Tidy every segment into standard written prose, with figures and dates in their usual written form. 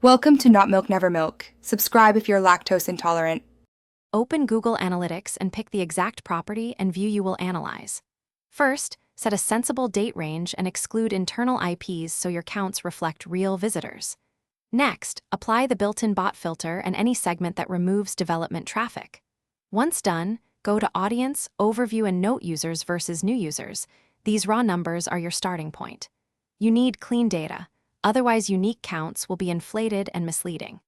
Welcome to Not Milk Never Milk. Subscribe if you're lactose intolerant. Open Google Analytics and pick the exact property and view you will analyze. First, set a sensible date range and exclude internal IPs so your counts reflect real visitors. Next, apply the built-in bot filter and any segment that removes development traffic. Once done, go to Audience, Overview, and Note Users versus New Users. These raw numbers are your starting point. You need clean data, otherwise unique counts will be inflated and misleading.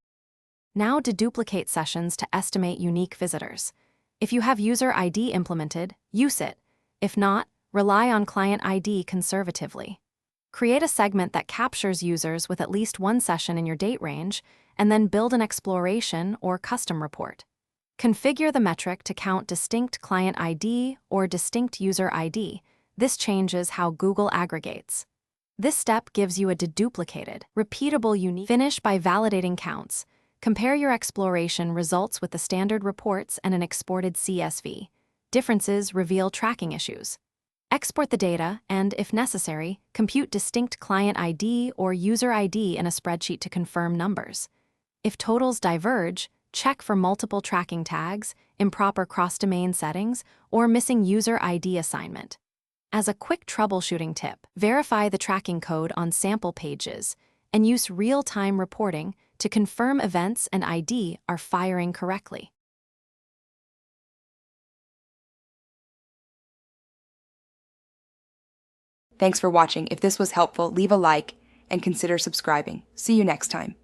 Now deduplicate sessions to estimate unique visitors. If you have user ID implemented, use it. If not, rely on client ID conservatively. Create a segment that captures users with at least one session in your date range, and then build an exploration or custom report. Configure the metric to count distinct client ID or distinct user ID. This changes how Google aggregates. This step gives you a deduplicated, repeatable unique finish by validating counts. Compare your exploration results with the standard reports and an exported CSV. Differences reveal tracking issues. Export the data and, if necessary, compute distinct client ID or user ID in a spreadsheet to confirm numbers. If totals diverge, check for multiple tracking tags, improper cross-domain settings, or missing user ID assignment. As a quick troubleshooting tip, verify the tracking code on sample pages and use real-time reporting to confirm events and ID are firing correctly. Thanks for watching. If this was helpful, leave a like and consider subscribing. See you next time.